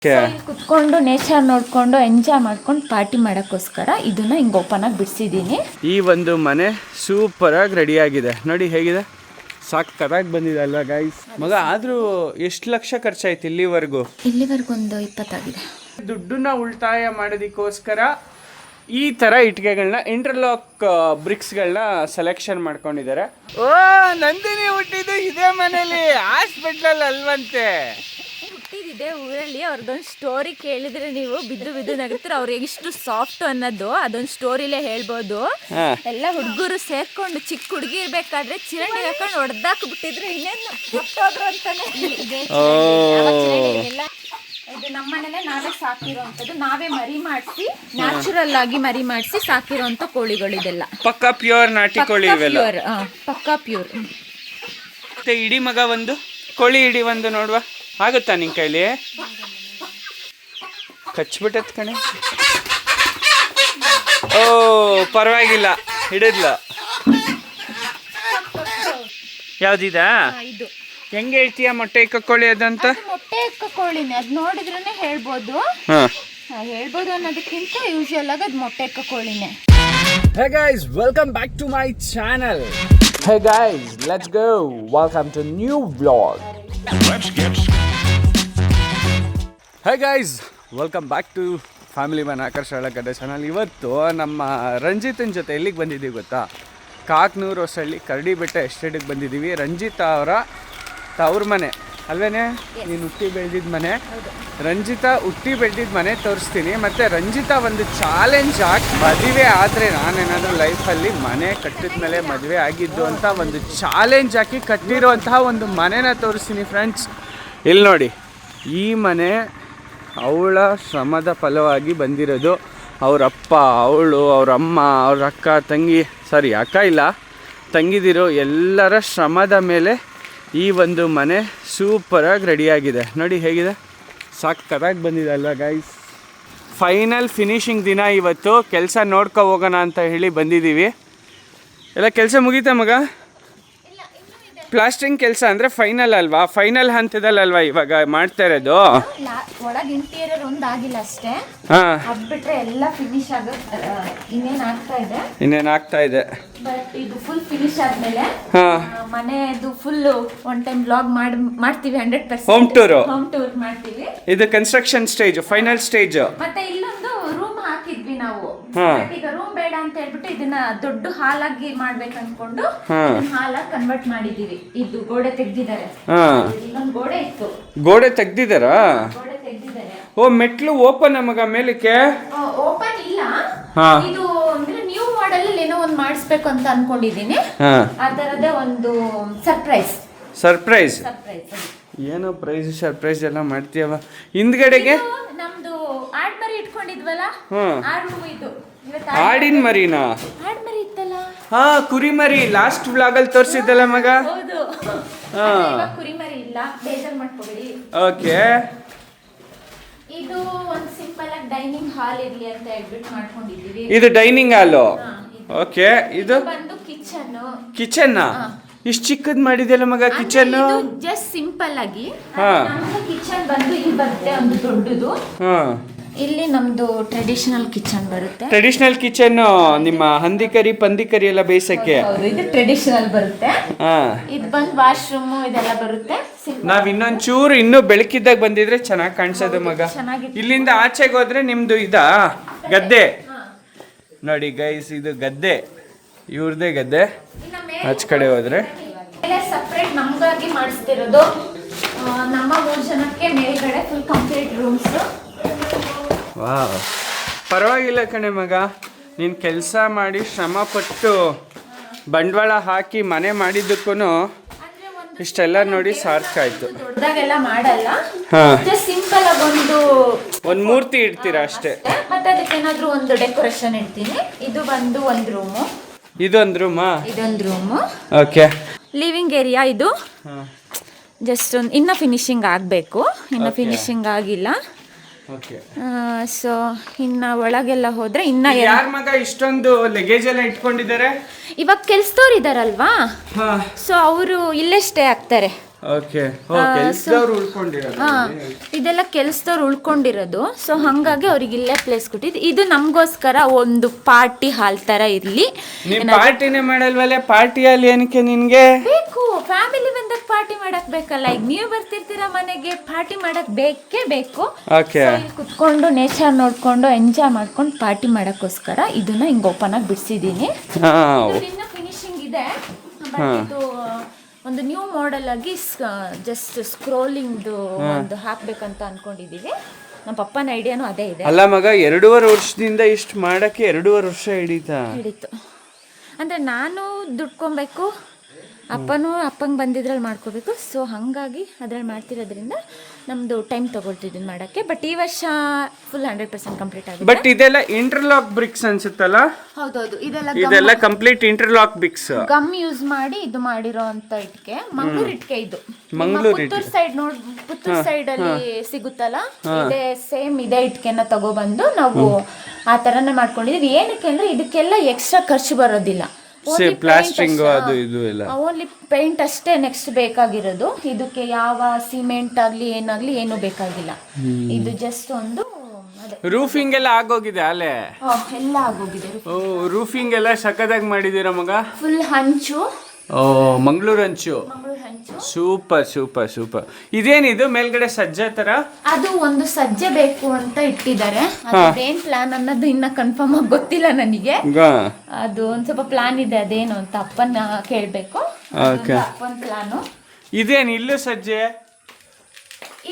ಕುತ್ಕೊಂಡು ನೇಚರ್ ನೋಡ್ಕೊಂಡು ಎಂಜಾಯ್ ಮಾಡ್ಕೊಂಡು ಪಾರ್ಟಿ ಮಾಡೋಕ್ಕೋಸ್ಕರ ಇದನ್ನ ಹಿಂಗೆ ಓಪನ್ ಆಗಿ ಬಿಡಿಸಿದ್ದೀನಿ. ಈ ಒಂದು ಮನೆ ಸೂಪರ್ ಆಗಿ ರೆಡಿ ಆಗಿದೆ ನೋಡಿ, ಹೇಗಿದೆ ಸಾಕಾಗಿ ಬಂದಿದೆ ಅಲ್ವಾ ಗೈಸ್. ಮಗ ಆದ್ರೂ ಎಷ್ಟು ಲಕ್ಷ ಖರ್ಚಾಯ್ತು ಇಲ್ಲಿವರೆಗೂ ಒಂದು 20 ಆಗಿದೆ. ದುಡ್ಡನ್ನ ಉಳಿತಾಯ ಮಾಡೋದಕ್ಕೋಸ್ಕರ ಈ ತರ ಇಟ್ಟಿಗೆಗಳನ್ನ ಇಂಟರ್ಲಾಕ್ ಬ್ರಿಕ್ಸ್ಗಳನ್ನ ಸೆಲೆಕ್ಷನ್ ಮಾಡ್ಕೊಂಡಿದ್ದಾರೆ. ಓ ನಂದಿನಿ ಹುಟ್ಟಿದ್ದು ಇದೇ ಮನೇಲಿ, ಹಾಸ್ಪಿಟ್ಲಲ್ಲಿ ಅಲ್ವಂತೆ. ಹುಟ್ಟಿದಿದೆ ಊರಲ್ಲಿ. ಅವ್ರದ್ದೊಂದು ಸ್ಟೋರಿ ಕೇಳಿದ್ರೆ ನೀವು ಬಿದ್ದು ನಗುತ್ತಾರೆ. ಅವ್ರು ಎಷ್ಟು ಸಾಫ್ಟ್ ಅನ್ನೋದು ಅದೊಂದು ಸ್ಟೋರಿಲೇ ಹೇಳ್ಬೋದು. ಎಲ್ಲ ಹುಡುಗರು ಸೇರ್ಕೊಂಡು ಚಿಕ್ಕ ಹುಡುಗಿ ಇರ್ಬೇಕಾದ್ರೆ ಚಿರಂಡಿ ಹಾಕೊಂಡು ಹೊಡೆದಾಕ್ ಬಿಟ್ಟಿದ್ರು, ಇನ್ನೇನು ಹುಟ್ಟೋದ್ರು ಅಂತಾನೆ. ಇದು ನಮ್ಮನೇಲೆ ನಾವೇ ಸಾಕಿರೋಂಥದ್ದು, ನಾವೇ ಮರಿ ಮಾಡಿಸಿ ನ್ಯಾಚುರಲ್ ಆಗಿ ಮರಿ ಮಾಡಿಸಿ ಸಾಕಿರೋಂಥ ಕೋಳಿಗಳಿದೆಲ್ಲ. ಪಕ್ಕಾ ಪ್ಯೂರ್ ನಾಟಿ ಕೋಳಿ ಇವೆಲ್ಲ, ಪಕ್ಕಾ ಪ್ಯೂರ್. ಮತ್ತೆ ಇಡೀ ಮಗ ಒಂದು ಕೋಳಿ ಇಡೀ ಒಂದು ನೋಡುವ ಆಗುತ್ತಾ ನಿನ್ ಕೈಲಿ? ಕಚ್ಬಿಟ್ಟತ್ ಕಣೆ. ಓ ಪರವಾಗಿಲ್ಲ, ಹಿಡಿದ್ಲ. ಯಾವ್ದಿದಾ? ಇದು ಹೆಂಗೆ ಹೇಳ್ತೀಯ ಮೊಟ್ಟೆ ಇಕ್ಕ ಕೋಳಿ ಅದಂತ? ಮೊಟ್ಟೆ ಇಕ್ಕ ಕೋಳಿನೇ, ಅದು ನೋಡಿದ್ರೇನೆ ಹೇಳ್ಬೋದು. ಹೇಳ್ಬೋದು ಅನ್ನೋದಕ್ಕಿಂತ ಯೂಶುವಲ್ ಆಗಿ ಅದು ಮೊಟ್ಟೆ ಇಕ್ಕ ಕೋಳಿನೇ. Hey guys, welcome back to my channel. Hey guys, let's go. Welcome to new vlog. Let's get. Hey guys, welcome back to family Mann Akarsh ಗಡ್ಡೆ ಚಾನಲ್. ಇವತ್ತು ನಮ್ಮ ರಂಜಿತನ ಜೊತೆ ಎಲ್ಲಿಗೆ ಬಂದಿದ್ದೀವಿ ಗೊತ್ತಾ? ಕಾಕ್ನೂರು ಹೊಸಳ್ಳಿ ಕರಡಿಬೆಟ್ಟ ಎಸ್ಟೇಟಿಗೆ ಬಂದಿದ್ದೀವಿ. ರಂಜಿತಾ ಅವರ ತವ್ರ ಮನೆ ಅಲ್ವೇನೆ, ನೀನು ಹುಟ್ಟಿ ಬೆಳೆದಿದ್ದ ಮನೆ. ರಂಜಿತಾ ಹುಟ್ಟಿ ಬೆಳೆದಿದ್ದ ಮನೆ ತೋರಿಸ್ತೀನಿ. ಮತ್ತು ರಂಜಿತಾ ಒಂದು ಚಾಲೆಂಜ್ ಹಾಕಿ ಮದುವೆ ಆದರೆ ನಾನೇನಾದರೂ ಲೈಫಲ್ಲಿ ಮನೆ ಕಟ್ಟಿದ ಮೇಲೆ ಮದುವೆ ಆಗಿದ್ದು ಅಂತ ಒಂದು ಚಾಲೆಂಜ್ ಹಾಕಿ ಕಟ್ಟಿರೋಂತಹ ಒಂದು ಮನೆನ ತೋರಿಸ್ತೀನಿ ಫ್ರೆಂಡ್ಸ್. ಇಲ್ಲಿ ನೋಡಿ, ಈ ಮನೆ ಅವಳ ಶ್ರಮದ ಫಲವಾಗಿ ಬಂದಿರೋದು. ಅವರಪ್ಪ, ಅವಳು, ಅವರಮ್ಮ, ಅವ್ರ ಅಕ್ಕ ತಂಗಿ, ಅಕ್ಕ ಇಲ್ಲ ತಂಗಿದಿರೋ ಎಲ್ಲರ ಶ್ರಮದ ಮೇಲೆ ಈ ಒಂದು ಮನೆ ಸೂಪರಾಗಿ ರೆಡಿಯಾಗಿದೆ ನೋಡಿ, ಹೇಗಿದೆ ಸಾಕಾಗಿ ಬಂದಿದೆ ಅಲ್ವಾ ಗೈಸ್. ಫೈನಲ್ ಫಿನಿಶಿಂಗ್ ದಿನ ಇವತ್ತು. ಕೆಲಸ ನೋಡ್ಕೊ ಹೋಗೋಣ ಅಂತ ಹೇಳಿ ಬಂದಿದ್ದೀವಿ. ಎಲ್ಲ ಕೆಲಸ ಮುಗೀತಾ ಮಗ? ಪ್ಲಾಸ್ಟಿಂಗ್ ಕೆಲಸ ಅಂದರೆ ಫೈನಲ್ ಅಲ್ವಾ, ಫೈನಲ್ ಹಂತದಲ್ಲಲ್ವಾ ಇವಾಗ ಮಾಡ್ತಾ ಇರೋದು. ಒಳಗೆ ಇಂಟೀರಿಯರ್ ಒಂದು ಆಗಿಲ್ಲ ಅಷ್ಟೇ, ಬಿಟ್ರೆ ಎಲ್ಲ ಫಿನಿಶ್ ಇನ್ನೇನು ಆಗ್ತಾ ಇದೆ. ಬಟ್ ಇದು ಫುಲ್ ಫಿನಿಶ್ ಆದ್ಮೇಲೆ ಮನೆದು ಫುಲ್ ಒನ್ ಟೈಮ್ ಬ್ಲಾಗ್ ಮಾಡ್ತೀವಿ. 100% ಹೋಮ್ ಟೂರ್ ಮಾಡ್ತೀವಿ. ಇದು ಕನ್ಸ್ಟ್ರಕ್ಷನ್ ಸ್ಟೇಜ್, ಫೈನಲ್ ಸ್ಟೇಜ್. ಮತ್ತೆ ಇಲ್ಲೊಂದು ರೂಮ್ ಹಾಕಿದ್ವಿ ನಾವು. ಈಗ ರೂಮ್ ಬೇಡ ಅಂತ ಹೇಳ್ಬಿಟ್ಟು ಇದನ್ನ ದೊಡ್ಡ ಹಾಲ್ ಆಗಿ ಮಾಡ್ಬೇಕು ಅನ್ಕೊಂಡು ಹಾಲ್ ಆಗಿ ಕನ್ವರ್ಟ್ ಮಾಡಿದೀವಿ. ಇದು ಗೋಡೆ ತೆಗ್ದಿದ್ದಾರೆ, ಇಲ್ಲೊಂದು ಗೋಡೆ ಇತ್ತು, ಗೋಡೆ ತೆಗ್ದಿದ್ದಾರಾ? ಓ ಮೆಟ್ಲು ಓಪನ್ ಮಗ ಮೇಲಕ್ಕೆ? ಓಪನ್ ಇಲ್ಲ, ಇದು ಅಂದ್ರೆ ನ್ಯೂ ಮಾಡೆಲ್ ಅಲ್ಲಿ ಏನೋ ಒಂದು ಮಾಡಿಸ್ಬೇಕು ಅಂತ ಅನ್ಕೊಂಡಿದೀನಿ. ಆ ತರದೇ ಒಂದು ಸರ್ಪ್ರೈಸ್ ಏನೋ ಪ್ರೈಸ್ ಸರ್ಪ್ರೈಸ್ ಎಲ್ಲ ಮಾಡ್ತೀಯವ. ಹಿಂದ್ಗಡೆಗೆ ನಮ್ದು ಆಡ್ ಮರಿ ಇಟ್ಕೊಂಡಿದ್ವಲ್ಲ, ಆ ರೂಮ್ ಇದು. ಆಡಿನ ಮರಿನಾ? ಆಡ್ ಮರಿ ಇತ್ತಲ್ಲ, ಕುರಿ ಮರಿ ಲಾಸ್ಟ್ ವ್ಲಾಗ್ ಅಲ್ಲಿ ತೋರಿಸಿದ್ದಲ್ಲ ಮಗ. ಹೌದು, ಕುರಿ ಮರಿ ಇಲ್ಲ, ಬೇಜಾರ್ ಮಾಡ್ಕೋಬೇಡಿ. ಓಕೆ, ಇದು ಒಂದು ಸಿಂಪಲ್ ಆಗಿ ಡೈನಿಂಗ್ ಹಾಲ್ ಇರ್ಲಿ ಅಂತ ಹೇಳ್ಬಿಟ್ಟು ಮಾಡ್ಕೊಂಡಿದೀವಿ. ಇದು ಡೈನಿಂಗ್ ಹಾಲು. ಓಕೆ, ಇದು ಬಂದು ಕಿಚನ್. ಇಷ್ಟು ಚಿಕ್ಕದ್ ಮಾಡಿದೆಯಲ್ಲ ಮಗ ಕಿಚನ್. ಜಸ್ಟ್ ಸಿಂಪಲ್ ಆಗಿ ನಮ್ದು ಕಿಚನ್ ಬಂದು ಇಲ್ಲಿ ಬರುತ್ತೆ ಒಂದು ದೊಡ್ಡದು. ಇಲ್ಲಿ ನಮ್ದು ಟ್ರೆಡಿಷನಲ್ ಕಿಚನ್ ಬರುತ್ತೆ. ಟ್ರೆಡಿಷನಲ್ ಕಿಚನ್ ನಿಮ್ಮ ಹಂದಿಕರಿ ಪಂದಿಕರಿ ಎಲ್ಲ ಬೇಯಿಸಕ್ಕೆ ಇದು ಟ್ರೆಡಿಷನಲ್ ಬರುತ್ತೆ. ಇದು ಬಂದು ವಾಶ್ರೂಮ್ ಇದೆಲ್ಲ ಬರುತ್ತೆ. ನಾವ್ ಇನ್ನೊಂಚೂರು ಇನ್ನೂ ಬೆಳಕಿದ್ದಾಗ ಬಂದಿದ್ರೆ ಚೆನ್ನಾಗಿ ಕಾಣಿಸೋದು ಮಗ. ಇಲ್ಲಿಂದ ಆಚೆಗೆ ಹೋದ್ರೆ ನಿಮ್ದು ಇದಾ ಗದ್ದೆ ನೋಡಿ ಗೈಸ್, ಇದು ಗದ್ದೆ, ಇವ್ರದೇ ಗದ್ದೆ. ಆಚೆ ಕಡೆ ಹೋದ್ರೆ ಸಪ್ರೇಟ್ ನಮ್ಗಾಗಿ ಮಾಡಿಸ್ತಿರೋದು. ನಮ್ಮ 3 ಜನಕ್ಕೆ ಮೇಲ್ಗಡೆ ಫುಲ್ ಕಂಪ್ಲೀಟ್ ರೂಮ್ಸ್. ವಾವ್, ಪರವಾಗಿಲ್ಲ ಕಣೆ ಮಗ, ನೀನು ಕೆಲಸ ಮಾಡಿ ಶ್ರಮಪಟ್ಟು ಬಂಡವಾಳ ಹಾಕಿ ಮನೆ ಮಾಡಿದ್ದಕ್ಕೂ ಇಷ್ಟೆಲ್ಲ ನೋಡಿ ಸಾರ್ಥಕ ಆಯ್ತು. ದೊಡ್ಡದಾಗೆಲ್ಲ ಮಾಡಲ್ಲ, ಸಿಂಪಲ್ ಆಗಿ ಒಂದು ಮೂರ್ತಿ ಇಡ್ತೀರಾ ಅಷ್ಟೇ. ಮತ್ತೆ ಅದಕ್ಕೆ ಏನಾದ್ರೂ ಒಂದು ಡೆಕೋರೇಷನ್ ಇಡ್ತೀನಿ. ಇದು ಬಂದು ಒಂದು ರೂಮು, ಇದೊಂದು ರೂಮಾ? ಇದೊಂದು ರೂಮು. Okay, living area. ಇದು ಜಸ್ಟ್ ಒಂದು ಇನ್ನ ಫಿನಿಶಿಂಗ್ ಆಗಬೇಕು, ಇನ್ನು ಫಿನಿಶಿಂಗ್ ಆಗಿಲ್ಲ. ಸೊ ಇನ್ನ ಒಳಗೆಲ್ಲ ಹೋದ್ರೆ ಇನ್ನ ಯಾರ ಮಗ ಇಷ್ಟೊಂದು ಲಗೇಜ್ ಎಲ್ಲ ಇಟ್ಕೊಂಡಿದ್ದಾರೆ? ಇವಾಗ ಕೆಲ್ಸದವ್ರು ಇದಾರಲ್ವಾ, ಸೊ ಅವರು ಇಲ್ಲೇ ಸ್ಟೇ ಆಗ್ತಾರೆ. ಓಕೆ ಕೆಲ್ಸದವ್ರು ಉಳ್ಕೊಂಡಿರೋದು. ಹಾ ಇದೆಲ್ಲ ಕೆಲ್ಸದವ್ರು ಉಳ್ಕೊಂಡಿರೋದು. ಸೊ ಹಾಗಾಗಿ ಅವ್ರಿಗೆ ಇಲ್ಲೇ ಪ್ಲೇಸ್ ಕೊಟ್ಟಿದ್ದು. ಇದು ನಮಗೋಸ್ಕರ ಒಂದು ಪಾರ್ಟಿ ಹಾಲ್ ತರ ಇರ್ಲಿ. ನೀನ್ ಪಾರ್ಟಿನೇ ಮಾಡಲ್ವಲ್ಲ, ಪಾರ್ಟಿ ಅಲ್ಲಿ ಏನಕ್ಕೆ ನಿನ್ಗೆ ಬೇಕು? ಫ್ಯಾಮಿಲಿ ಬಂದಾಗ ಪಾರ್ಟಿ ಮಾಡಕ್ ಬೇಕಲ್ಲ. ಈಗ ನೀವು ಬರ್ತಿರ್ತೀರಾ ಮನೆಗೆ, ಪಾರ್ಟಿ ಮಾಡಕ್ ಬೇಕೇ ಬೇಕು. ಓಕೆ ಕುತ್ಕೊಂಡು ನೇಚರ್ ನೋಡ್ಕೊಂಡು ಎಂಜಾಯ್ ಮಾಡ್ಕೊಂಡು ಪಾರ್ಟಿ ಮಾಡಕ್ಕೋಸ್ಕರ ಇದನ್ನ ಹಿಂಗ್ ಓಪನ್ ಆಗಿ ಬಿಡಿಸಿದೀನಿ. ಇನ್ನು ಫಿನಿಶಿಂಗ್ ಇದೆ. ಇದು ಒಂದು ನ್ಯೂ ಮಾಡೆಲ್ ಆಗಿ ಜಸ್ಟ್ ಸ್ಕ್ರೋಲಿಂಗ್ ಒಂದು ಹಾಕ್ಬೇಕಂತ ಅನ್ಕೊಂಡಿದೀವಿ. ನಮ್ಮ ಪಪ್ಪನ ಐಡಿಯಾನು ಅದೇ ಇದೆ. ಅಲ್ಲ ಮಗ, 2.5 ವರ್ಷದಿಂದ ಇಷ್ಟು ಮಾಡಕ್ಕೆ 2.5 ವರ್ಷ ಹಿಡಿತು. ಅಂದ್ರೆ ನಾನು ದುಡ್ಕೊಬೇಕು, ಅಪ್ಪಂಗೆ ಬಂದಿದ್ರಲ್ಲಿ ಮಾಡ್ಕೋಬೇಕು. ಸೊ ಹಾಗಾಗಿ ಅದ್ರಲ್ಲಿ ಮಾಡ್ತಿರೋದ್ರಿಂದ ನಮ್ದು ಟೈಮ್ ತಗೊಳ್ತಿದ್ದೀನಿ ಮಾಡೋಕ್ಕೆ. ಬಟ್ ಈ ವರ್ಷ ಫುಲ್ 100% ಕಂಪ್ಲೀಟ್ ಆಗಿದೆ. ಬಟ್ ಇದೆಲ್ಲ ಇಂಟರ್ಲಾಕ್ ಬ್ರಿಕ್ಸ್ ಅನ್ಸುತ್ತಲ್ಲ? ಹೌದೌದು, ಇದೆಲ್ಲ complete interlock bricks. Gum use ಮಾಡಿ ಇದು ಮಾಡಿರೋ ಅಂತ ಇಟ್ಕೆ, ಮಂಗಳೂರು ಇಟ್ಕೆ. ಇದು ಪುತ್ತೂರು ಸೈಡ್ ಪುತ್ತೂರು ಸೈಡ್ ಅಲ್ಲಿ ಸಿಗುತ್ತಲ್ಲ, ಇದೇ ಸೇಮ್ ಇದೇ ಇಟ್ಕೆನ ತಗೊಬಂದು ನಾವು ಆ ತರನೇ ಮಾಡ್ಕೊಂಡಿದೀವಿ. ಏನಕ್ಕೆ ಅಂದ್ರೆ ಇದಕ್ಕೆಲ್ಲ ಎಕ್ಸ್ಟ್ರಾ ಖರ್ಚು ಬರೋದಿಲ್ಲ. ಪ್ಲಾಸ್ಟಿಂಗ್ ಅದು ಇದು ಎಲ್ಲ ಓನ್ಲಿ ಪೇಂಟ್ ಅಷ್ಟೇ ನೆಕ್ಸ್ಟ್ ಬೇಕಾಗಿರೋದು. ಇದಕ್ಕೆ ಯಾವ ಸಿಮೆಂಟ್ ಆಗ್ಲಿ ಏನಾಗ್ಲಿ ಏನು ಬೇಕಾಗಿಲ್ಲ. ಇದು ಜಸ್ಟ್ ಒಂದು ರೂಫಿಂಗ್ ಎಲ್ಲ ಆಗೋಗಿದೆ ಅಲ್ಲೇ? ಎಲ್ಲ ಆಗೋಗಿದೆ. ರೂಫಿಂಗ್ ಎಲ್ಲ ಸಖತ್ತಾಗಿ ಮಾಡಿದೀರ ಮಗ. ಫುಲ್ ಹಂಚು, ಮಂಗಳೂರು ಹಂಚು. ಸೂಪರ್. ಇದೇನಿದು ಮೇಲ್ಗಡೆ ಸಜ್ಜೆ ತರ? ಅದು ಒಂದು ಸಜ್ಜೆ ಬೇಕು ಅಂತ ಇಟ್ಟಿದ್ದಾರೆ. ಅದೇನ್ ಪ್ಲಾನ್ ಅನ್ನೋದು ಇನ್ನ ಕನ್ಫರ್ಮ್ ಆಗಿ ಗೊತ್ತಿಲ್ಲ ನನಗೆ. ಅದು ಒಂದ್ ಸ್ವಲ್ಪ ಪ್ಲಾನ್ ಇದೆ, ಅದೇನು ಅಂತ ಅಪ್ಪನ ಕೇಳ್ಬೇಕು. ಅಪ್ಪನ ಪ್ಲಾನು. ಇದೇನು ಇಲ್ಲೂ ಸಜ್ಜೆ?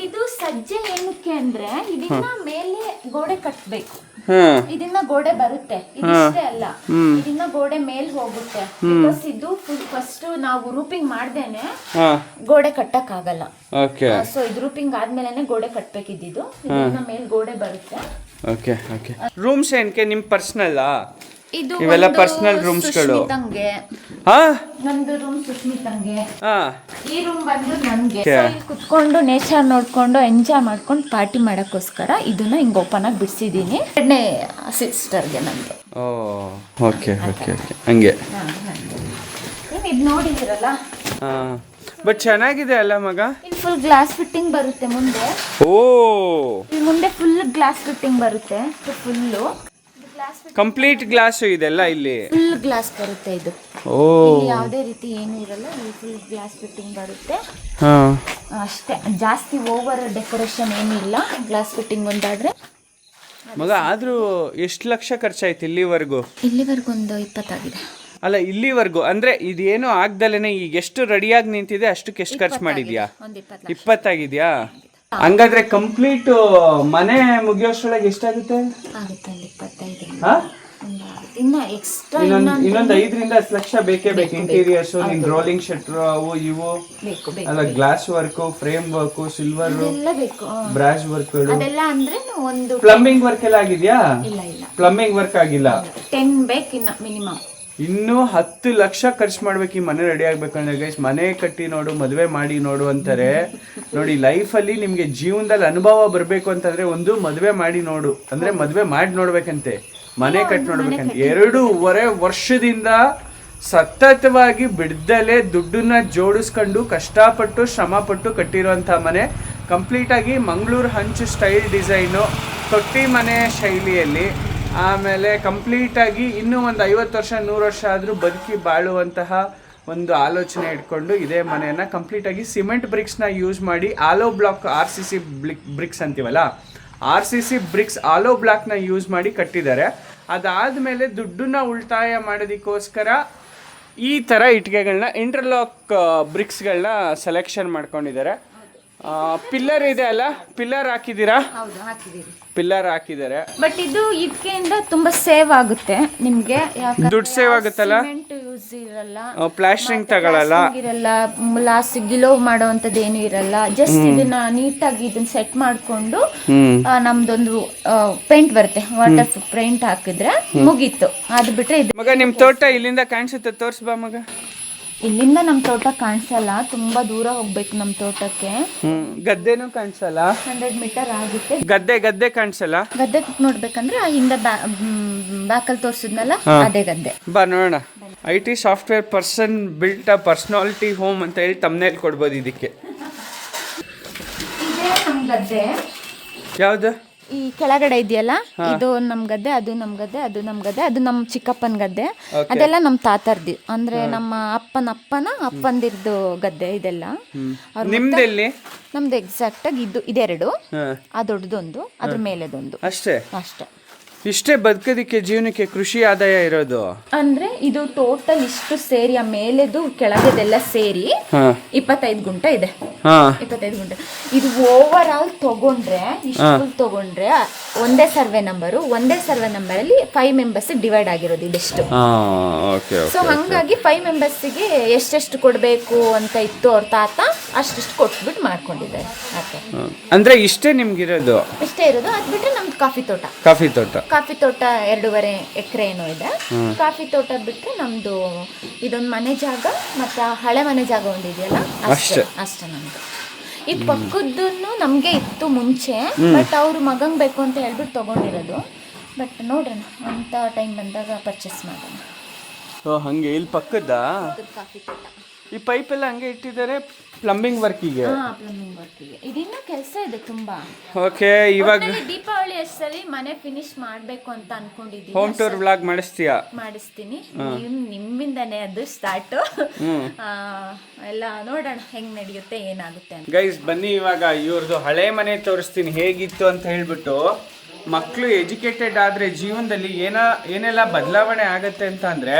ಇದು ಸಜ್ಜೆ ಏನಕ್ಕೆ ಅಂದ್ರೆ ಇದನ್ನ ಮೇಲೆ ಗೋಡೆ ಕಟ್ಟಬೇಕು. ಇದನ್ನ ಗೋಡೆ ಬರುತ್ತೆ, ಇದಿಷ್ಟೇ ಅಲ್ಲ, ಇದನ್ನ ಗೋಡೆ ಮೇಲ್ ಹೋಗುತ್ತೆ. ಬಿಕಾಸ್ ಇದು ಫಸ್ಟ್ ನಾವು ರೂಪಿಂಗ್ ಮಾಡ್ದೇನೆ ಗೋಡೆ ಕಟ್ಟಕ್ ಆಗಲ್ಲ. ಸೊ ಇದು ರೂಪಿಂಗ್ ಆದ್ಮೇಲೆ ಗೋಡೆ ಕಟ್ಬೇಕಿದ್ದು. ಇದನ್ನ ಮೇಲ್ ಗೋಡೆ ಬರುತ್ತೆ. ರೂಮ್ಸ್ ಏನಕ್ಕೆ ನಿಮ್ ಪರ್ಸನಲ್? ಇದು ಇವೆಲ್ಲ ಪರ್ಸನಲ್ ರೂಮ್ಸ್ಗಳು. ನಂದು ರೂಮ್ ಸುಷ್ಮಿತಂಗೆ, ಈ ರೂಮ್ ಬಂದು ನನ್ಗೆ. ಕುತ್ಕೊಂಡು ನೇಚರ್ ನೋಡ್ಕೊಂಡು ಎಂಜಾಯ್ ಮಾಡ್ಕೊಂಡು ಪಾರ್ಟಿ ಮಾಡಕ್ಕೋಸ್ಕರ ಇದನ್ನ ಹಿಂಗ್ ಓಪನ್ ಆಗಿ ಬಿಡಿಸಿದೀನಿ. 2ನೇ ಸಿಸ್ಟರ್ಗೆ ನಂದು. ಹಂಗೆ ಇದು ನೋಡಿದಿರಲ್ಲ. ಬಟ್ ಚೆನ್ನಾಗಿದೆ ಅಲ್ಲ ಮಗ. ಇಲ್ಲಿ ಫುಲ್ ಗ್ಲಾಸ್ ಫಿಟ್ಟಿಂಗ್ ಬರುತ್ತೆ ಮುಂದೆ. ಇಲ್ಲಿ ಮುಂದೆ ಫುಲ್ ಗ್ಲಾಸ್ ಫಿಟ್ಟಿಂಗ್ ಬರುತ್ತೆ. ಫುಲ್ಲು ಕಂಪ್ಲೀಟ್ ಗ್ಲಾಸ್ ಇದೆಲ್ಲ. ಇಲ್ಲಿ ಫುಲ್ ಗ್ಲಾಸ್ ಬರುತ್ತೆ. ಇದು ಯಾವುದೇ ರೀತಿ ಏನು ಇರಲ್ಲ. ಇಲ್ಲಿ ಫುಲ್ ಗ್ಲಾಸ್ ಫಿಟ್ಟಿಂಗ್ ಬರುತ್ತೆ ಅಷ್ಟೇ. ಜಾಸ್ತಿ ಓವರ್ ಡೆಕೋರೇಷನ್ ಏನಿಲ್ಲ. ಗ್ಲಾಸ್ ಫಿಟ್ಟಿಂಗ್ ಒಂದಾದ್ರೆ ಮಗ. ಆದ್ರೂ ಎಷ್ಟು ಲಕ್ಷ ಖರ್ಚಾಯ್ತು ಇಲ್ಲಿವರೆಗೂ? ಒಂದು 20 ಆಗಿದೆ. ಅಲ್ಲ, ಇಲ್ಲಿವರೆಗೂ ಅಂದ್ರೆ ಇದೇನು ಆಗ್ದಲೇನೆ ಈಗ ಎಷ್ಟು ರೆಡಿಯಾಗಿ ನಿಂತಿದೆ ಅಷ್ಟಕ್ಕೆ ಎಷ್ಟು ಖರ್ಚು ಮಾಡಿದ್ಯಾ? 20 ಆಗಿದ್ಯಾ? ಹಂಗಾದ್ರೆ ಕಂಪ್ಲೀಟ್ ಮನೆ ಮುಗಿಯೋಷ್ಟ್ರೊಳಗೆ ಎಷ್ಟಾಗುತ್ತೆ? ಇನ್ನೊಂದು 5ರಿಂದ 10 ಲಕ್ಷ ಬೇಕೇ ಬೇಕು. ಇಂಟೀರಿಯರ್ಸ್, ನಿನ್ ರೋಲಿಂಗ್ ಶಟರ್, ಅವು ಇವು ಅಲ್ಲ, glass work, frame work, silver, brush work, plumbing work ಎಲ್ಲ ಆಗಿದ್ಯಾ? ಪ್ಲಂಬಿಂಗ್ ವರ್ಕ್ ಆಗಿಲ್ಲ. 10 ಬೇಕು ಮಿನಿಮಮ್. ಇನ್ನೂ 10 ಲಕ್ಷ ಖರ್ಚು ಮಾಡ್ಬೇಕು ಈ ಮನೆ ರೆಡಿ ಆಗ್ಬೇಕಂದ್ರೆ. ಗೈಸ್, ಮನೆ ಕಟ್ಟಿ ನೋಡು, ಮದುವೆ ಮಾಡಿ ನೋಡು ಅಂತಾರೆ. ನೋಡಿ, ಲೈಫಲ್ಲಿ ನಿಮ್ಗೆ ಜೀವನದಲ್ಲಿ ಅನುಭವ ಬರಬೇಕು ಅಂತಂದ್ರೆ ಒಂದು ಮದುವೆ ಮಾಡಿ ನೋಡು ಅಂದ್ರೆ ಮದುವೆ ಮಾಡಿ ನೋಡ್ಬೇಕಂತೆ, ಮನೆ ಕಟ್ಟಿ ನೋಡ್ಬೇಕಂತೆ. 2.5 ವರ್ಷದಿಂದ ಸತತವಾಗಿ ಬಿಡ್ದಲೆ ದುಡ್ಡನ್ನ ಜೋಡಿಸ್ಕೊಂಡು ಕಷ್ಟಪಟ್ಟು ಶ್ರಮಪಟ್ಟು ಕಟ್ಟಿರುವಂಥ ಮನೆ. ಕಂಪ್ಲೀಟ್ ಆಗಿ ಮಂಗಳೂರು ಹಂಚು ಸ್ಟೈಲ್ ಡಿಸೈನು, ತೊಟ್ಟಿ ಮನೆ ಶೈಲಿಯಲ್ಲಿ. ಆಮೇಲೆ ಕಂಪ್ಲೀಟಾಗಿ ಇನ್ನೂ ಒಂದು 50 ವರ್ಷ 100 ವರ್ಷ ಆದರೂ ಬದುಕಿ ಬಾಳುವಂತಹ ಒಂದು ಆಲೋಚನೆ ಇಟ್ಕೊಂಡು ಇದೇ ಮನೆಯನ್ನು ಕಂಪ್ಲೀಟಾಗಿ ಸಿಮೆಂಟ್ ಬ್ರಿಕ್ಸ್ನ ಯೂಸ್ ಮಾಡಿ ಆಲೋ ಬ್ಲಾಕ್ RCC ಬ್ರಿಕ್ಸ್ ಅಂತೀವಲ್ಲ, RCC ಬ್ರಿಕ್ಸ್ ಆಲೋ ಬ್ಲಾಕ್ನ ಯೂಸ್ ಮಾಡಿ ಕಟ್ಟಿದ್ದಾರೆ. ಅದಾದಮೇಲೆ ದುಡ್ಡನ್ನ ಉಳಿತಾಯ ಮಾಡೋದಕ್ಕೋಸ್ಕರ ಈ ಥರ ಇಟ್ಟಿಗೆಗಳನ್ನ ಇಂಟರ್ಲಾಕ್ ಬ್ರಿಕ್ಸ್ಗಳನ್ನ ಸೆಲೆಕ್ಷನ್ ಮಾಡ್ಕೊಂಡಿದ್ದಾರೆ. ಪಿಲ್ಲರ್ ಇದೆ ಅಲ್ಲ, ಪಿಲ್ಲರ್ ಹಾಕಿದ್ದೀರಾ? ಪಿಲ್ಲರ್ ಹಾಕಿದ್ದಾರೆ. ಬಟ್ ಇದು ಇದಕ್ಕಿಂತ ತುಂಬಾ ಸೇವ್ ಆಗುತ್ತೆ ನಿಮ್ಗೆ. ದುಡ್ಡು ಸೇವ್ ಆಗುತ್ತಲ್ಲ, ಯೂಸ್ ಇರಲ್ಲ, ಪ್ಲಾಸ್ಟಿಂಗ್ ತಗೊಳ್ಳಲ್ಲ, ಲಾಸ್ಟ್ ಗಿಲೋ ಮಾಡೋವಂಥದ್ದು ಏನು ಇರಲ್ಲ. ಜಸ್ಟ್ ಇದನ್ನ ನೀಟಾಗಿ ಇದನ್ನ ಸೆಟ್ ಮಾಡ್ಕೊಂಡು ನಮ್ದೊಂದು ಪೇಂಟ್ ಬರುತ್ತೆ, ವಾಟರ್ ಪೇಂಟ್ ಹಾಕಿದ್ರೆ ಮುಗೀತು. ಅದು ಬಿಟ್ರೆ ಮಗ ನಿಮ್ ತೋಟ ಇಲ್ಲಿಂದ ಕಾಣಿಸುತ್ತೆ, ತೋರ್ಸ್ಬಾ ಮಗ. ಇಲ್ಲಿಂದ ನಮ್ ತೋಟ ಕಾಣಿಸಲ್ಲ, ತುಂಬಾ ದೂರ ಹೋಗ್ಬೇಕು ನಮ್ ತೋಟಕ್ಕೆ. ಗದ್ದೆನೂ ಕಾಣಿಸಲ್ಲ, 100 ಮೀಟರ್ ಆಗುತ್ತೆ. ಗದ್ದೆ ಕಾಣಿಸಲ್ಲ. ಗದ್ದೆ ನೋಡ್ಬೇಕಂದ್ರೆ ಹಿಂದೆ ಬ್ಯಾಕಲ್ಲಿ ತೋರ್ಸಿದ್ನಲ್ಲ ಅದೇ ಗದ್ದೆ. ಬಾ ನೋಡೋಣ. IT software person built a personality home ಅಂತ ಹೇಳಿ ತಮ್ಮನೇಲಿ ಕೊಡ್ಬೋದು ಇದಕ್ಕೆ. ಗದ್ದೆ. ಯಾವ್ದು? ಈ ಕೆಳಗಡೆ ಇದೆಯಲ್ಲ, ಇದು ನಮ್ ಗದ್ದೆ, ಅದು ನಮ್ ಗದ್ದೆ, ಅದು ನಮ್ ಗದ್ದೆ, ಅದು ನಮ್ ಚಿಕ್ಕಪ್ಪನ ಗದ್ದೆ, ಅದೆಲ್ಲ ನಮ್ ತಾತರ್ದಿ, ಅಂದ್ರೆ ನಮ್ಮ ಅಪ್ಪಂದಿರ್ದು ಗದ್ದೆ ಇದೆಲ್ಲ. ನಿಮ್ದೆಲ್ಲಿ? ನಮ್ದು ಎಕ್ಸಾಕ್ಟ್ ಆಗಿ ಇದೆರಡು, ಆ ದೊಡ್ಡದೊಂದು, ಅದ್ರ ಮೇಲೆದೊಂದು, ಅಷ್ಟೇ. ಅಷ್ಟೇ. ಇಷ್ಟೇ ಬದುಕೋದಿಕ್ಕೆ, ಜೀವನಕ್ಕೆ ಕೃಷಿ ಆದಾಯ ಇರೋದು. ಅಂದ್ರೆ ಇದು ಟೋಟಲ್ ಇಷ್ಟು ಸೇರಿ, ಆ ಮೇಲೆದು ಕೆಳಗೆದೆಲ್ಲ ಸೇರಿ 25 ಗುಂಟೆ ಇದೆ. 25 ಗುಂಟೆ. ಇದು ಓವರ್ ಆಲ್ ತಗೊಂಡ್ರೆ, ಇಷ್ಟು ತಗೊಂಡ್ರೆ ಒಂದೇ ಸರ್ವೆ ನಂಬರಲ್ಲಿ 5 ಮೆಂಬರ್ಸ್ ಡಿವೈಡ್ ಆಗಿರೋದು ಇದಿಷ್ಟು. ಸೊ ಹಂಗಾಗಿ 5 ಮೆಂಬರ್ಸಿಗೆ ಎಷ್ಟೆಷ್ಟು ಕೊಡಬೇಕು ಅಂತ ಇತ್ತು, ಅವ್ರ ತಾತ ಅಷ್ಟಿಷ್ಟು ಕೊಟ್ಬಿಟ್ಟು ಮಾಡ್ಕೊಂಡಿದ್ದಾರೆ. ಅಂದ್ರೆ ಇಷ್ಟೇ ನಿಮ್ಗಿರೋದು? ಇಷ್ಟೇ ಇರೋದು. ಅದ್ ಬಿಟ್ರೆ ನಮ್ದು ಕಾಫಿ ತೋಟ 2.5 ಎಕರೆ ಏನೋ ಇದೆ. ಕಾಫಿ ತೋಟ ಬಿಟ್ರೆ ನಮ್ದು ಇದೊಂದು ಮನೆ ಜಾಗ, ಮತ್ತೆ ಹಳೆ ಮನೆ ಜಾಗ ಒಂದಿದೆಯಲ್ಲ, ಅಷ್ಟೇ ನಮ್ದು. ಈ ಪಕ್ಕದ್ದು ನಮ್ಗೆ ಇತ್ತು ಮುಂಚೆ, ಬಟ್ ಅವ್ರು ಮಗಂಗ್ ಬೇಕು ಅಂತ ಹೇಳ್ಬಿಟ್ಟು ತಗೊಂಡಿರೋದು. ಬಟ್ ನೋಡೋಣ, ಅಂತ ಟೈಮ್ ಬಂದಾಗ ಪರ್ಚೇಸ್ ಮಾಡೋಣ. ಹಂಗೆ ಇಲ್ಲಿ ಪಕ್ಕದ ಕಾಫಿ ತೋಟ. ಈ ಪೈಪ್ ಎಲ್ಲ ಹಂಗೆ ಇಟ್ಟಿದ್ದಾರೆ ಪ್ಲಂಬಿಂಗ್ ವರ್ಕಿಗೆ. ಇದನ್ನ ಕೆಲಸ ಇದೆ ತುಂಬಾ. ಓಕೆ, ಇವಾಗ ದೀಪಾವಳಿ ಅಷ್ಟರಲ್ಲಿ ಮನೆ ಫಿನಿಶ್ ಮಾಡ್ಬೇಕು ಅಂತ ಅನ್ಕೊಂಡಿದ್ದೀನಿ. ಹೋಮ್ ಟೂರ್ ವ್ಲಾಗ್ ಮಾಡಿಸ್ತೀನಿ. ನಿಮ್ಮಿಂದಾನೆ ಅದು ಸ್ಟಾರ್ಟ್. ಎಲ್ಲ ನೋಡೋಣ ಹೆಂಗ್ ನಡೆಯುತ್ತೆ, ಏನಾಗುತ್ತೆ ಅಂತ. ಗೈಸ್ ಬನ್ನಿ, ಇವಾಗ ಇವ್ರದ್ದು ಹಳೆ ಮನೆ ತೋರಿಸ್ತೀನಿ ಹೇಗಿತ್ತು ಅಂತ ಹೇಳ್ಬಿಟ್ಟು. ಮಕ್ಕಳು ಎಜುಕೇಟೆಡ್ ಆದ್ರೆ ಜೀವನದಲ್ಲಿ ಏನೆಲ್ಲ ಬದಲಾವಣೆ ಆಗತ್ತೆ ಅಂತ ಅಂದ್ರೆ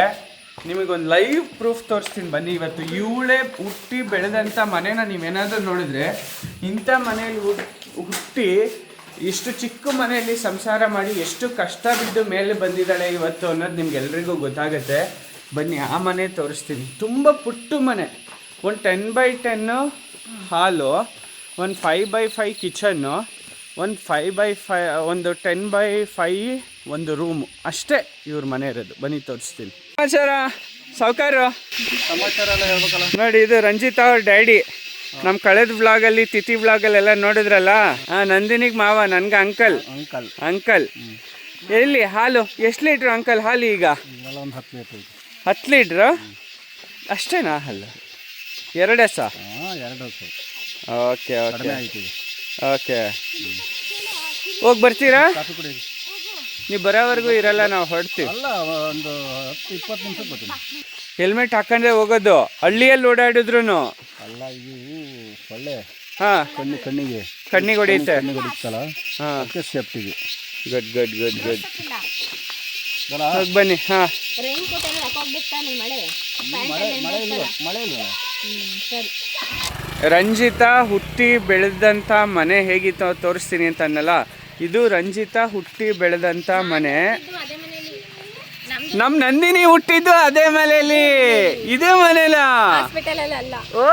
ನಿಮಗೊಂದು ಲೈವ್ ಪ್ರೂಫ್ ತೋರಿಸ್ತೀನಿ ಬನ್ನಿ. ಇವತ್ತು ಇವಳೇ ಹುಟ್ಟಿ ಬೆಳೆದಂಥ ಮನೇನ ನೀವೇನಾದರೂ ನೋಡಿದ್ರೆ, ಇಂಥ ಮನೇಲಿ ಹುಟ್ಟಿ ಇಷ್ಟು ಚಿಕ್ಕ ಮನೆಯಲ್ಲಿ ಸಂಸಾರ ಮಾಡಿ ಎಷ್ಟು ಕಷ್ಟ ಬಿದ್ದು ಮೇಲೆ ಬಂದಿದ್ದಾಳೆ ಇವತ್ತು ಅನ್ನೋದು ನಿಮ್ಗೆಲ್ರಿಗೂ ಗೊತ್ತಾಗುತ್ತೆ. ಬನ್ನಿ ಆ ಮನೆ ತೋರಿಸ್ತೀನಿ. ತುಂಬ ಪುಟ್ಟು ಮನೆ. ಒಂದು 10x10 ಹಾಲು, ಒಂದು 5x5 ಕಿಚನ್ನು, ಒಂದು 5x5, ಒಂದು 10x5 ಒಂದು ರೂಮು, ಅಷ್ಟೇ ಇವ್ರ ಮನೆ ಇರೋದು. ಬನ್ನಿ ತೋರಿಸ್ತೀನಿ. ಸಮಾಚಾರ ಸಾವುಕಾರ ಎಲ್ಲ ಹೇಳ್ಬೇಕಲ್ಲ. ನೋಡಿ, ಇದು ರಂಜಿತಾ ಅವ್ರ ಡ್ಯಾಡಿ. ನಮ್ಮ ಕಳೆದ ವ್ಲಾಗಲ್ಲಿ, ತಿಥಿ ವ್ಲಾಗಲ್ಲೆಲ್ಲ ನೋಡಿದ್ರಲ್ಲ. ನಂದಿನಿಗೆ ಮಾವ, ನನ್ಗೆ ಅಂಕಲ್. ಎಲ್ಲಿ ಹಾಲು ಎಷ್ಟು ಲೀಟ್ರು ಅಂಕಲ್ ಹಾಲು ಈಗ? 10 ಲೀಟ್ರು ಅಷ್ಟೇನಾ ಹಾಲು? 2 ಸ? ಓಕೆ. ಹೋಗಿ ಬರ್ತೀರಾ? ನೀವು ಬರೋವರೆಗೂ ಇರಲ್ಲ, ನಾವು ಹೊರಡ್ತೀವಿ. ಹೆಲ್ಮೆಟ್ ಹಾಕೊಂಡ್ರೆ ಹೋಗೋದು. ಹಳ್ಳಿಯಲ್ಲಿ ಓಡಾಡಿದ್ರು ಕಣ್ಣಿಗೆ ಹೊಡೆಯುತ್ತೆ. ಗುಡ್. ಬನ್ನಿ. ರಂಜಿತಾ ಹುಟ್ಟಿ ಬೆಳೆದಂಥ ಮನೆ ಹೇಗಿತ್ತು ತೋರಿಸ್ತೀನಿ ಅಂತ ಅನ್ನಲ್ಲ. ಇದು ರಂಜಿತಾ ಹುಟ್ಟಿ ಬೆಳೆದಂಥ ಮನೆ. ನಮ್ಮ ನಂದಿನಿ ಹುಟ್ಟಿದ್ದು ಅದೇ ಮನೆಯಲ್ಲಿ, ಇದೇ ಮನೇಲ. ಓ,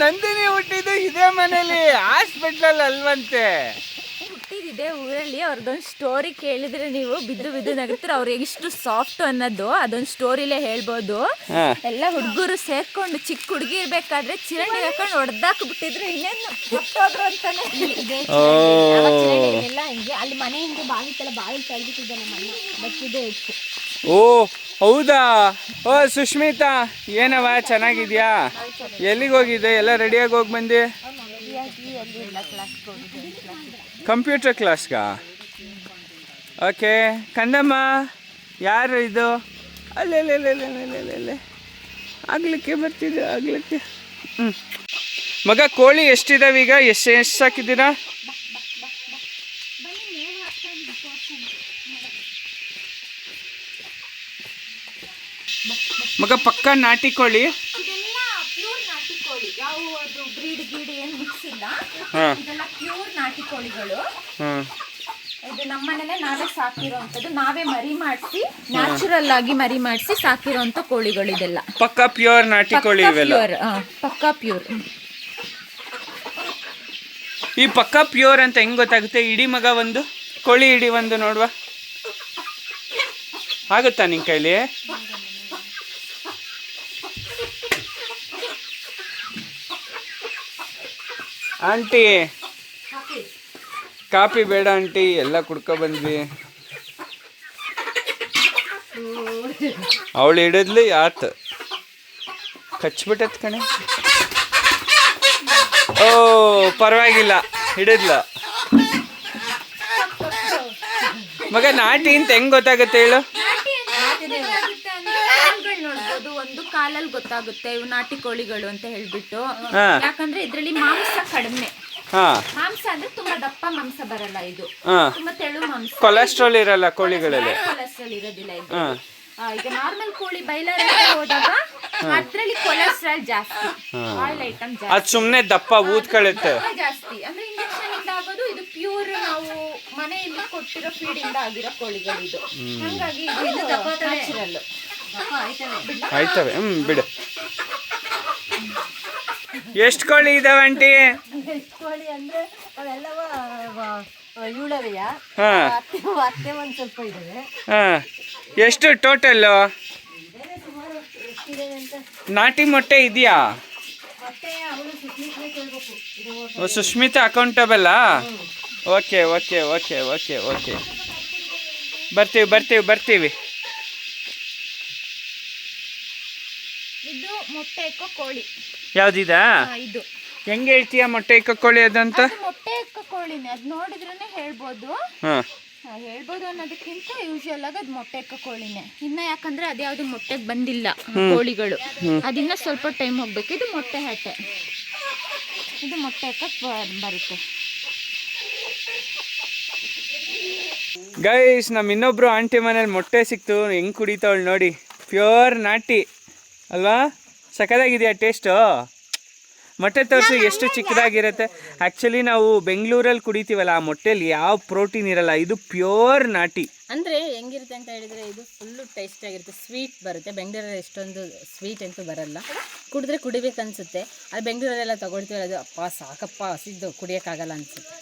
ನಂದಿನಿ ಹುಟ್ಟಿದ್ದು ಇದೇ ಮನೇಲಿ, ಹಾಸ್ಪಿಟ್ಲಲ್ಲಿ ಅಲ್ವಂತೆ. ಹುಟ್ಟಿದಿದೆ ಊರಲ್ಲಿ. ಅವ್ರದ್ದೊಂದು ಸ್ಟೋರಿ ಕೇಳಿದ್ರೆ ನೀವು ಬಿದ್ದು ನಗುತ್ತೀರ. ಅವ್ರು ಎಷ್ಟು ಸಾಫ್ಟ್ ಅನ್ನೋದು ಅದೊಂದು ಸ್ಟೋರಿಲೇ ಹೇಳ್ಬೋದು. ಎಲ್ಲ ಹುಡುಗರು ಸೇರ್ಕೊಂಡು ಚಿಕ್ಕ ಹುಡುಗಿ ಇರ್ಬೇಕಾದ್ರೆ ಚಿರಂಡಿ ಹಾಕೊಂಡು ಹೊಡೆದಾಕ್ ಬಿಟ್ಟಿದ್ರು, ಇನ್ನೇನು ಹುಟ್ಟೋದ್ರು ಅಂತಾನೆ. ಅಲ್ಲಿ ಮನೆ ಹಿಂದೆ ಬಾವಿ ತಳ್ಬಿಟ್ಟಿದ್ದೆ ನಮ್ಮ ಅಣ್ಣ, ಬಚ್ಚಿದೆ ಇತ್ತು. ಓ ಹೌದಾ? ಓ ಸುಷ್ಮಿತಾ, ಏನವ ಚೆನ್ನಾಗಿದ್ಯಾ? ಎಲ್ಲಿಗೆ ಹೋಗಿದ್ದೆ? ಎಲ್ಲ ರೆಡಿಯಾಗಿ ಹೋಗಿ ಬಂದಿ? ಕಂಪ್ಯೂಟರ್ ಕ್ಲಾಸ್ಗಾ? ಓಕೆ. ಕಂದಮ್ಮ ಯಾರು ಇದು? ಅಲ್ಲೇ ಆಗ್ಲಿಕ್ಕೆ ಬರ್ತಿದ್ದೆ, ಆಗ್ಲಿಕ್ಕೆ. ಮಗ, ಕೋಳಿ ಎಷ್ಟಿದಾವೆ ಈಗ? ಎಷ್ಟು ಸಾಕಿದ್ದೀರಾ? ಮಗ ಪಕ್ಕ ನಾಟಿ ಕೋಳಿ? ಇದೆಲ್ಲ ಪ್ಯೂರ್ ನಾಟಿ ಕೋಳಿ, ಯಾವ ಬ್ರೀಡ್ ಏನು ಮಿಕ್ಸ್ ಇಲ್ಲ. ಇದೆಲ್ಲ ಪ್ಯೂರ್ ನಾಟಿ ಕೋಳಿಗಳು. ಇದು ನಮ್ಮನೇಲೆ ನಾವೇ ಸಾಕಿರೋಂಥದ್ದು, ನಾವೇ ಮರಿ ಮಾಡಿಸಿ, ನ್ಯಾಚುರಲ್ ಆಗಿ ಮರಿ ಮಾಡಿಸಿ ಸಾಕಿರೋಂಥ ಕೋಳಿಗಳು. ಇದೆಲ್ಲ ಪಕ್ಕ ಪ್ಯೂರ್ ನಾಟಿ ಕೋಳಿ ಇವೆಲ್ಲ. ಪಕ್ಕ ಪ್ಯೂರ್. ಈ ಪಕ್ಕ ಪ್ಯೂರ್ ಅಂತ ಹೆಂಗ್ ಗೊತ್ತಾಗುತ್ತೆ? ಇಡೀ ಮಗ ಒಂದು ಕೋಳಿ ಇಡೀ ಒಂದು ನೋಡುವ, ಆಗುತ್ತಾ ನಿನ್ ಕೈಲಿ? ಆಂಟಿ ಕಾಫಿ ಬೇಡ ಆಂಟಿ, ಎಲ್ಲ ಕುಡ್ಕೊ ಬಂದ್ವಿ. ಅವಳು ಹಿಡಿದ್ಲಿ ಆತ ಕಚ್ಬಿಟ್ಟತ್ ಕಣೆ. ಓ ಪರವಾಗಿಲ್ಲ, ಹಿಡಿದ್ಲ. ಮಗ ನಾಟಿ ಅಂತ ಹೆಂಗ್ ಗೊತ್ತಾಗುತ್ತೆ ಹೇಳು? ನಾಟಿ ಅಂತ ಗೊತ್ತಾಗುತ್ತೆ ಅಂದ್ರೆ ಕಾಲ್ಗಳು ನೋಡ್ಬೋದು, ಒಂದು ಕಾಲಲ್ಲಿ ಗೊತ್ತಾಗುತ್ತೆ ಇವು ನಾಟಿ ಕೋಳಿಗಳು ಅಂತ ಹೇಳ್ಬಿಟ್ಟು. ಯಾಕಂದ್ರೆ ಇದ್ರಲ್ಲಿ ಮಾಂಸ ಕಡಿಮೆ. ಮಾಂಸ ಅಂದ್ರೆ ತುಂಬಾ ದಪ್ಪ ಮಾಂಸ ಬರಲ್ಲ, ಇದು ತುಂಬಾ ತೆಳು ಮಾಂಸ. ಕೊಲೆಸ್ಟ್ರಾಲ್ ಇರಲ್ಲ ಕೋಳಿಗಳಲ್ಲಿ. ಕೊಲೆಸ್ಟ್ರಾಲ್ ಇರೋದಿಲ್ಲ ಇದು. ಈಗ ನಾರ್ಮಲ್ ಕೋಳಿ ಬೈಲರ್ ಹೋದಾಗ ಅದ್ರಲ್ಲಿ ಕೊಲೆಸ್ಟ್ರಾಲ್ ಜಾಸ್ತಿ, ಆಯಿಲ್ ಐಟಮ್ ಜಾಸ್ತಿ. ಅದು ಸುಮ್ನೆ ದಪ್ಪ ಊದ್ಕೊಳ್ಳುತ್ತೆ ಜಾಸ್ತಿ. ಅಂದ್ರೆ ಇಂಜೆಕ್ಷನ್ ಇಂದ ಆಗೋದು, ಇದು ಪ್ಯೂರ್ ನಾವು ಮನೆಯಲ್ಲಿ ಕೊಟ್ಟಿರೋ ಫೀಡ್ ಇಂದ ಆಗಿರೋ ಕೋಳಿಗಳು ಇದು. ಹಂಗಾಗಿ ಇದು ನ್ಯಾಚುರಲ್. ಆಯ್ತವೆ. ಬಿಡು. ಎಷ್ಟು ಕೋಳಿ ಇದಾವೆ ಆಂಟಿ? ಕೋಳಿ ಅಂದ್ರೆ ಅವೆಲ್ಲವ ಇವಳವೆಯ ಅತ್ತೆ ಒಂದು ಸ್ವಲ್ಪ ಇದಾವೆ. ಎಷ್ಟು ಟೋಟಲ್? ನಾಟಿ ಮೊಟ್ಟೆ ಇದೆಯಾ? ಸುಷ್ಮಿತಾ ಅಕೌಂಟಬಲ್ಲಾ? Okay okay okay okay okay, ಬರ್ತೀವಿ ಬರ್ತೀವಿ ಬರ್ತೀವಿ. ಇದು ಮೊಟ್ಟೆ ಇಕ್ಕೋ ಕೋಳಿ. ಯಾವ್ದಿದಾ? ಇದು ಹೆಂಗೆ ಹೇಳ್ತೀಯ ಮೊಟ್ಟೆ ಇಕ್ಕ ಕೋಳಿ ಅದಂತ? ಮೊಟ್ಟೆ ಇಕ್ಕ ಕೋಳಿನೇ, ಅದು ನೋಡಿದ್ರೇನೆ ಹೇಳ್ಬೋದು. ಹೇಳ್ಬೋದು ಅನ್ನೋದಕ್ಕಿಂತ ಯೂಶುವಲ್ ಆಗಿ ಅದು ಮೊಟ್ಟೆ ಇಕ್ಕ ಕೋಳಿನೇ. ಇನ್ನ ಯಾಕಂದ್ರೆ ಅದ್ಯಾವ್ದು ಮೊಟ್ಟೆಗೆ ಬಂದಿಲ್ಲ ಕೋಳಿಗಳು, ಅದಿನ್ನ ಸ್ವಲ್ಪ ಟೈಮ್ ಹೋಗ್ಬೇಕು. ಇದು ಮೊಟ್ಟೆ ಹಟ್ಟೆ, ಇದು ಮೊಟ್ಟೆ ಇಕ್ಕಕ್ಕೆ ಬರುತ್ತೆ. ಗೈಸ್, ನಮ್ಮ ಇನ್ನೊಬ್ರು ಆಂಟಿ ಮನೇಲಿ ಮೊಟ್ಟೆ ಸಿಕ್ತು, ಹೆಂಗ್ ಕುಡಿತಾವಳು ನೋಡಿ. ಪ್ಯೂರ್ ನಾಟಿ ಅಲ್ವಾ? ಸಖತ್ತಾಗಿದೆಯಾ ಟೇಸ್ಟು? ಮೊಟ್ಟೆ ತೋರಿಸಿ ಎಷ್ಟು ಚಿಕ್ಕದಾಗಿರುತ್ತೆ. ಆ್ಯಕ್ಚುಲಿ ನಾವು ಬೆಂಗಳೂರಲ್ಲಿ ಕುಡಿತೀವಲ್ಲ, ಆ ಮೊಟ್ಟೆಲಿ ಯಾವ ಪ್ರೋಟೀನ್ ಇರಲ್ಲ. ಇದು ಪ್ಯೂರ್ ನಾಟಿ. ಅಂದರೆ ಹೆಂಗಿರುತ್ತೆ ಅಂತ ಹೇಳಿದರೆ, ಇದು ಫುಲ್ಲು ಟೇಸ್ಟ್ ಆಗಿರುತ್ತೆ, ಸ್ವೀಟ್ ಬರುತ್ತೆ. ಬೆಂಗಳೂರಲ್ಲಿ ಎಷ್ಟೊಂದು ಸ್ವೀಟ್ ಅಂತೂ ಬರಲ್ಲ. ಕುಡಿದ್ರೆ ಕುಡಿಬೇಕನ್ಸುತ್ತೆ. ಅದು ಬೆಂಗಳೂರಲ್ಲೆಲ್ಲ ತೊಗೊಳ್ತೀವಲ್ಲ, ಅದು ಅಪ್ಪ ಸಾಕಪ್ಪ ಹಸಿದ್ದು ಕುಡಿಯೋಕ್ಕಾಗಲ್ಲ ಅನಿಸುತ್ತೆ.